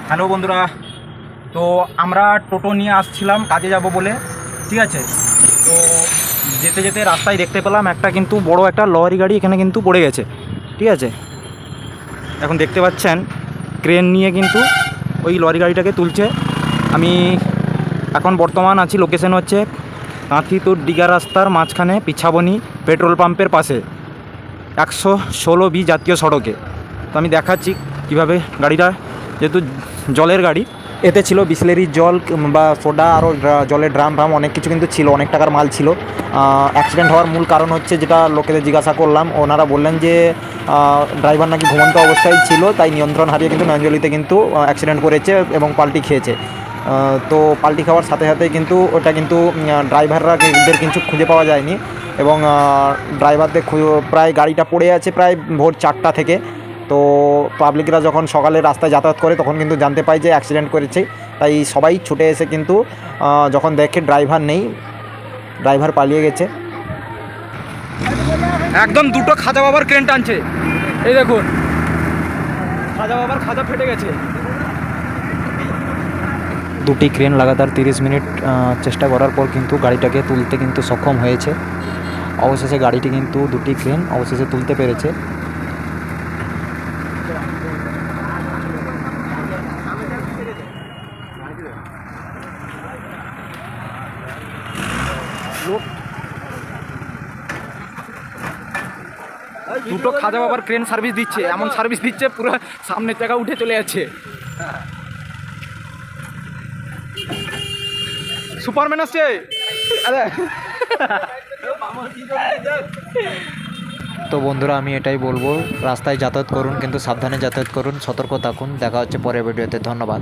Hello বন্ধুরা, তো আমরা টোটো নিয়ে আসছিলাম কাজে যাব বলে, ঠিক আছে। তো যেতে যেতে রাস্তায় দেখতে পেলাম একটা কিন্তু বড় একটা লরি গাড়ি এখানে কিন্তু পড়ে গেছে, ঠিক আছে। এখন দেখতে পাচ্ছেন ক্রেন নিয়ে কিন্তু ওই লরি গাড়িটাকে তুলছে। আমি এখন বর্তমান আছি, লোকেশন হচ্ছে কাঁথিতুর দিঘা রাস্তার মাঝখানে পিছাবনি পেট্রোল পাম্পের পাশে 116B জাতীয় সড়কে। তো আমি দেখাচ্ছি কীভাবে গাড়িটা, যেহেতু জলের গাড়ি, এতে ছিল বিসলেরির জল বা সোডা, আরও জলের ড্রাম অনেক কিছু কিন্তু ছিল, অনেক টাকার মাল ছিল। অ্যাক্সিডেন্ট হওয়ার মূল কারণ হচ্ছে, যেটা লোকেদের জিজ্ঞাসা করলাম, ওনারা বললেন যে ড্রাইভার নাকি ঘুমন্ত অবস্থায় ছিল, তাই নিয়ন্ত্রণ হারিয়ে কিন্তু নয়নজলিতে কিন্তু অ্যাক্সিডেন্ট করেছে এবং পাল্টি খেয়েছে। তো পাল্টি খাওয়ার সাথে সাথে কিন্তু ওটা কিন্তু ড্রাইভারদের কিছু খুঁজে পাওয়া যায়নি, এবং ড্রাইভারদের প্রায় গাড়িটা পড়ে আছে প্রায় ভোর 4টা থেকে। তো পাবলিকরা যখন সকালে রাস্তায় যাতায়াত করে তখন কিন্তু জানতে পায় যে অ্যাক্সিডেন্ট করেছে, তাই সবাই ছুটে এসে কিন্তু যখন দেখে ড্রাইভার নেই, ড্রাইভার পালিয়ে গেছে। একদম দুটো খাজা বাবার ক্রেন টানছে, এই দেখুন খাজা বাবার খাজা ফেটে গেছে। দুটি ক্রেন লাগাতার 30 মিনিট চেষ্টা করার পর কিন্তু গাড়িটাকে তুলতে কিন্তু সক্ষম হয়েছে। অবশেষে গাড়িটি কিন্তু দুটি ক্রেন অবশেষে তুলতে পেরেছে। দুটো খাজা বাবার ক্রেন সার্ভিস দিচ্ছে, এমন সার্ভিস দিচ্ছে পুরো সামনের জায়গা উঠে চলে যাচ্ছে। সুপারম্যান আসছে। তো বন্ধুরা, আমি এটাই বলবো, রাস্তায় যাতায়াত করুন কিন্তু সাবধানে যাতায়াত করুন, সতর্ক থাকুন। দেখা হচ্ছে পরের ভিডিওতে। ধন্যবাদ।